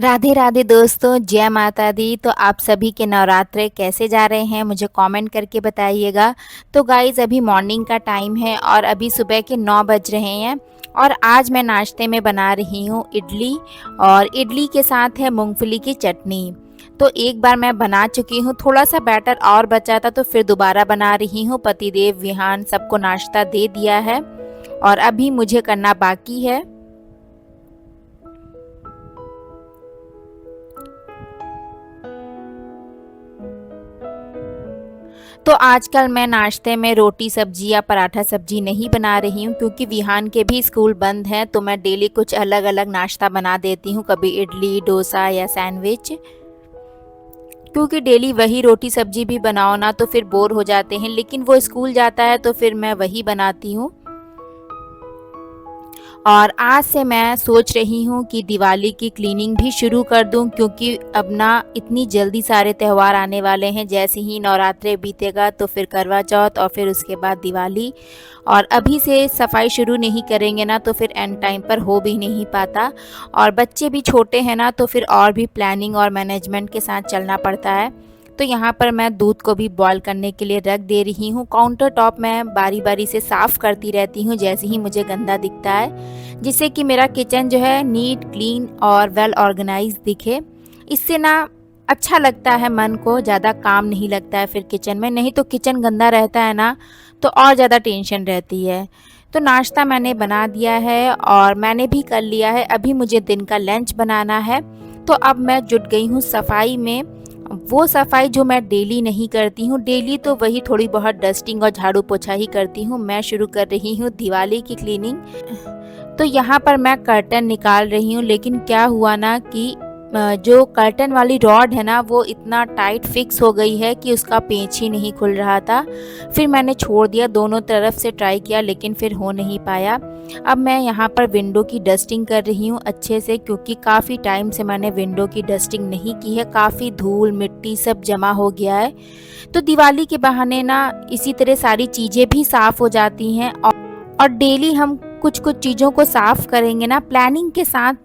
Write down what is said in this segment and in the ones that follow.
राधे राधे दोस्तों, जय माता दी। तो आप सभी के नवरात्रे कैसे जा रहे हैं मुझे कमेंट करके बताइएगा। तो गाइज़ अभी मॉर्निंग का टाइम है और अभी सुबह के 9 बज रहे हैं और आज मैं नाश्ते में बना रही हूँ इडली। और इडली के साथ है मूंगफली की चटनी। तो एक बार मैं बना चुकी हूँ, थोड़ा सा बैटर और बचा था तो फिर दोबारा बना रही हूँ। पतिदेव विहान सबको नाश्ता दे दिया है और अभी मुझे करना बाकी है। तो आजकल मैं नाश्ते में रोटी सब्जी या पराठा सब्जी नहीं बना रही हूँ, क्योंकि विहान के भी स्कूल बंद हैं। तो मैं डेली कुछ अलग अलग नाश्ता बना देती हूँ, कभी इडली, डोसा या सैंडविच। क्योंकि डेली वही रोटी सब्जी भी बनाओ ना तो फिर बोर हो जाते हैं, लेकिन वो स्कूल जाता है तो फिर मैं वही बनाती हूँ। और आज से मैं सोच रही हूँ कि दिवाली की क्लीनिंग भी शुरू कर दूँ, क्योंकि अब ना इतनी जल्दी सारे त्यौहार आने वाले हैं। जैसे ही नवरात्रे बीतेगा तो फिर करवा चौथ और फिर उसके बाद दिवाली। और अभी से सफाई शुरू नहीं करेंगे ना तो फिर एंड टाइम पर हो भी नहीं पाता। और बच्चे भी छोटे हैं ना तो फिर और भी प्लानिंग और मैनेजमेंट के साथ चलना पड़ता है। तो यहाँ पर मैं दूध को भी बॉईल करने के लिए रख दे रही हूँ। काउंटर टॉप मैं बारी बारी से साफ़ करती रहती हूँ जैसे ही मुझे गंदा दिखता है, जिससे कि मेरा किचन जो है नीट, क्लीन और वेल ऑर्गेनाइज दिखे। इससे ना अच्छा लगता है, मन को ज़्यादा काम नहीं लगता है फिर किचन में। नहीं तो किचन गंदा रहता है ना तो और ज़्यादा टेंशन रहती है। तो नाश्ता मैंने बना दिया है और मैंने भी कर लिया है। अभी मुझे दिन का लंच बनाना है। तो अब मैं जुट गई हूँ सफाई में। वो सफाई जो मैं डेली नहीं करती हूँ, डेली तो वही थोड़ी बहुत डस्टिंग और झाड़ू पोछा ही करती हूँ। मैं शुरू कर रही हूँ दिवाली की क्लीनिंग। तो यहाँ पर मैं कर्टन निकाल रही हूँ, लेकिन क्या हुआ ना कि जो कर्टन वाली रॉड है ना वो इतना टाइट फिक्स हो गई है कि उसका पेंच ही नहीं खुल रहा था। फिर मैंने छोड़ दिया, दोनों तरफ से ट्राई किया लेकिन फिर हो नहीं पाया। अब मैं यहाँ पर विंडो की डस्टिंग कर रही हूँ अच्छे से, क्योंकि काफ़ी टाइम से मैंने विंडो की डस्टिंग नहीं की है। काफ़ी धूल मिट्टी सब जमा हो गया है। तो दिवाली के बहाने ना इसी तरह सारी चीज़ें भी साफ़ हो जाती हैं। और डेली हम कुछ कुछ चीज़ों को साफ़ करेंगे ना, प्लानिंग के साथ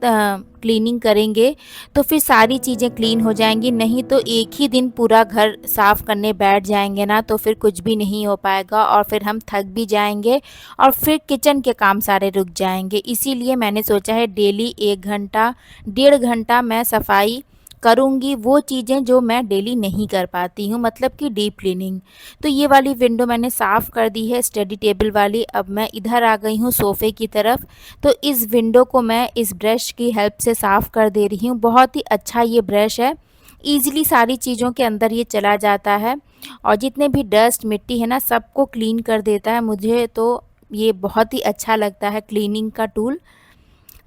क्लीनिंग करेंगे तो फिर सारी चीज़ें क्लीन हो जाएंगी। नहीं तो एक ही दिन पूरा घर साफ़ करने बैठ जाएंगे ना तो फिर कुछ भी नहीं हो पाएगा और फिर हम थक भी जाएंगे और फिर किचन के काम सारे रुक जाएंगे। इसीलिए मैंने सोचा है डेली 1 घंटा 1.5 घंटा मैं सफाई करूँगी, वो चीज़ें जो मैं डेली नहीं कर पाती हूँ, मतलब कि डीप क्लीनिंग। तो ये वाली विंडो मैंने साफ़ कर दी है, स्टडी टेबल वाली। अब मैं इधर आ गई हूँ सोफ़े की तरफ। तो इस विंडो को मैं इस ब्रश की हेल्प से साफ़ कर दे रही हूँ। बहुत ही अच्छा ये ब्रश है, ईज़िली सारी चीज़ों के अंदर ये चला जाता है और जितने भी डस्ट मिट्टी है ना सबको क्लीन कर देता है। मुझे तो ये बहुत ही अच्छा लगता है क्लीनिंग का टूल।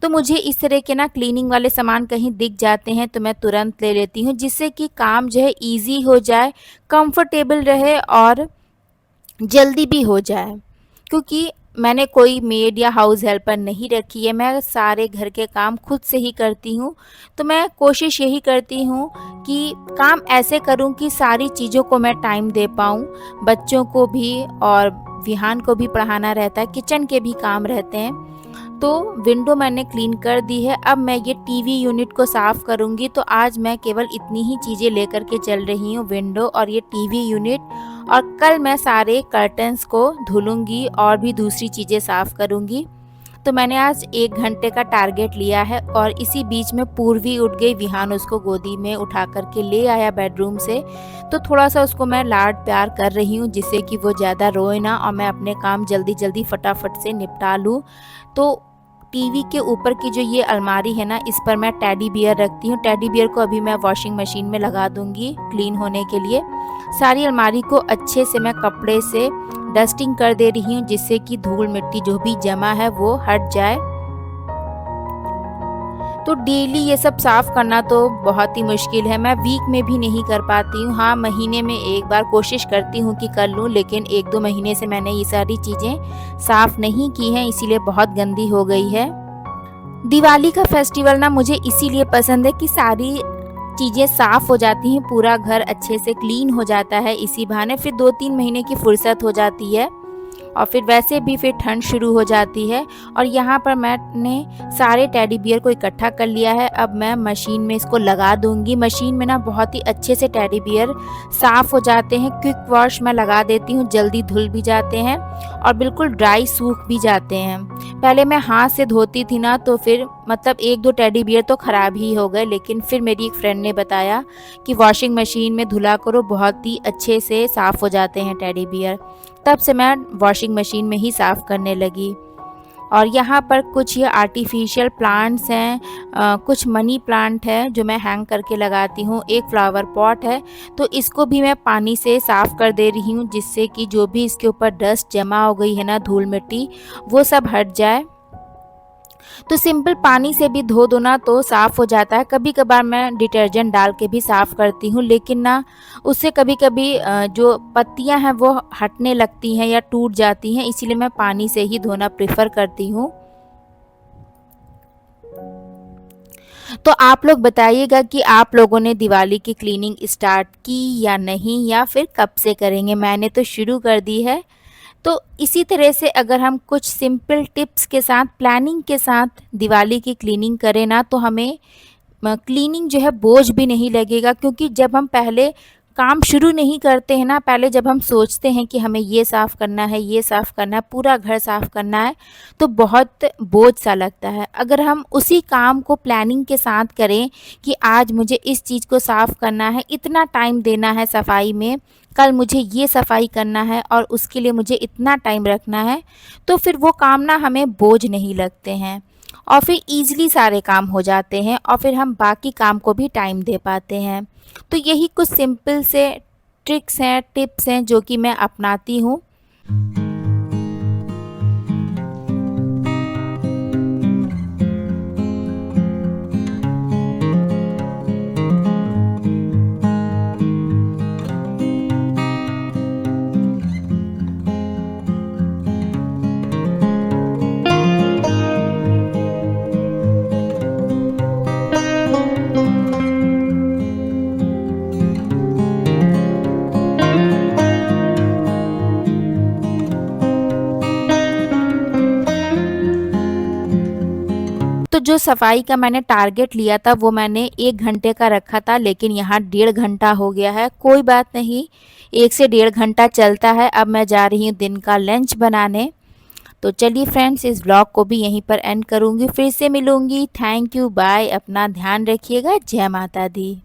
तो मुझे इस तरह के ना क्लीनिंग वाले सामान कहीं दिख जाते हैं तो मैं तुरंत ले लेती हूँ, जिससे कि काम जो है ईज़ी हो जाए, कंफर्टेबल रहे और जल्दी भी हो जाए। क्योंकि मैंने कोई मेड या हाउस हेल्पर नहीं रखी है, मैं सारे घर के काम खुद से ही करती हूँ। तो मैं कोशिश यही करती हूँ कि काम ऐसे करूँ कि सारी चीज़ों को मैं टाइम दे पाऊँ। बच्चों को भी और विहान को भी पढ़ाना रहता है, किचन के भी काम रहते हैं। तो विंडो मैंने क्लीन कर दी है। अब मैं ये टीवी यूनिट को साफ़ करूँगी। तो आज मैं केवल इतनी ही चीज़ें लेकर के चल रही हूँ, विंडो और ये टीवी यूनिट। और कल मैं सारे कर्टन्स को धुलूँगी और भी दूसरी चीज़ें साफ़ करूँगी। तो मैंने आज 1 घंटे का टारगेट लिया है और इसी बीच में पूर्वी उठ गई। विहान उसको गोदी में उठा करके ले आया बेडरूम से। तो थोड़ा सा उसको मैं लाड प्यार कर रही हूँ, जिससे कि वो ज़्यादा रोए ना और मैं अपने काम जल्दी जल्दी फटाफट से निपटा लूँ। तो टीवी के ऊपर की जो ये अलमारी है ना, इस पर मैं टेडी बियर रखती हूँ। टेडी बियर को अभी मैं वॉशिंग मशीन में लगा दूँगी क्लीन होने के लिए। सारी अलमारी को अच्छे से मैं कपड़े से डस्टिंग कर दे रही हूँ, जिससे कि धूल मिट्टी जो भी जमा है वो हट जाए। तो डेली ये सब साफ़ करना तो बहुत ही मुश्किल है, मैं वीक में भी नहीं कर पाती हूँ। हाँ, महीने में एक बार कोशिश करती हूँ कि कर लूँ, लेकिन 1-2 महीने से मैंने ये सारी चीज़ें साफ़ नहीं की हैं, इसीलिए बहुत गंदी हो गई है। दिवाली का फेस्टिवल ना मुझे इसीलिए पसंद है कि सारी चीज़ें साफ़ हो जाती हैं, पूरा घर अच्छे से क्लीन हो जाता है। इसी बहाने फिर 2-3 महीने की फुर्सत हो जाती है और फिर वैसे भी फिर ठंड शुरू हो जाती है। और यहाँ पर मैंने सारे टेडी बियर को इकट्ठा कर लिया है। अब मैं मशीन में इसको लगा दूंगी। मशीन में ना बहुत ही अच्छे से टेडी बियर साफ़ हो जाते हैं। क्विक वॉश मैं लगा देती हूँ, जल्दी धुल भी जाते हैं और बिल्कुल ड्राई सूख भी जाते हैं। पहले मैं हाथ से धोती थी ना तो फिर मतलब 1-2 टेडी बियर तो ख़राब ही हो गए, लेकिन फिर मेरी एक फ्रेंड ने बताया कि वॉशिंग मशीन में धुला करो, बहुत ही अच्छे से साफ़ हो जाते हैं टेडी बियर। तब से मैं वॉशिंग मशीन में ही साफ़ करने लगी। और यहाँ पर कुछ ये आर्टिफिशियल प्लांट्स हैं, कुछ मनी प्लांट है जो मैं हैंग करके लगाती हूँ। एक फ्लावर पॉट है, तो इसको भी मैं पानी से साफ़ कर दे रही हूँ, जिससे कि जो भी इसके ऊपर डस्ट जमा हो गई है ना, धूल मिट्टी, वो सब हट जाए। तो सिंपल पानी से भी धो दो ना तो साफ़ हो जाता है। कभी कभार मैं डिटर्जेंट डाल के भी साफ़ करती हूँ, लेकिन ना उससे कभी कभी जो पत्तियाँ हैं वो हटने लगती हैं या टूट जाती हैं, इसीलिए मैं पानी से ही धोना प्रेफर करती हूँ। तो आप लोग बताइएगा कि आप लोगों ने दिवाली की क्लीनिंग स्टार्ट की या नहीं, या फिर कब से करेंगे। मैंने तो शुरू कर दी है। तो इसी तरह से अगर हम कुछ सिंपल टिप्स के साथ, प्लानिंग के साथ दिवाली की क्लीनिंग करें ना, तो हमें क्लीनिंग जो है बोझ भी नहीं लगेगा। क्योंकि जब हम पहले काम शुरू नहीं करते हैं ना, पहले जब हम सोचते हैं कि हमें ये साफ़ करना है, ये साफ़ करना है, पूरा घर साफ़ करना है, तो बहुत बोझ सा लगता है। अगर हम उसी काम को प्लानिंग के साथ करें कि आज मुझे इस चीज़ को साफ़ करना है, इतना टाइम देना है सफाई में, कल मुझे ये सफाई करना है और उसके लिए मुझे इतना टाइम रखना है, तो फिर वो काम ना हमें बोझ नहीं लगते हैं और फिर ईज़िली सारे काम हो जाते हैं और फिर हम बाकी काम को भी टाइम दे पाते हैं। तो यही कुछ सिंपल से ट्रिक्स हैं, टिप्स हैं जो कि मैं अपनाती हूँ। तो जो सफाई का मैंने टारगेट लिया था वो मैंने 1 घंटे का रखा था, लेकिन यहाँ 1.5 घंटा हो गया है। कोई बात नहीं, 1 से 1.5 घंटा चलता है। अब मैं जा रही हूँ दिन का लंच बनाने। तो चलिए फ्रेंड्स, इस व्लॉग को भी यहीं पर एंड करूँगी, फिर से मिलूँगी। थैंक यू, बाय, अपना ध्यान रखिएगा। जय माता दी।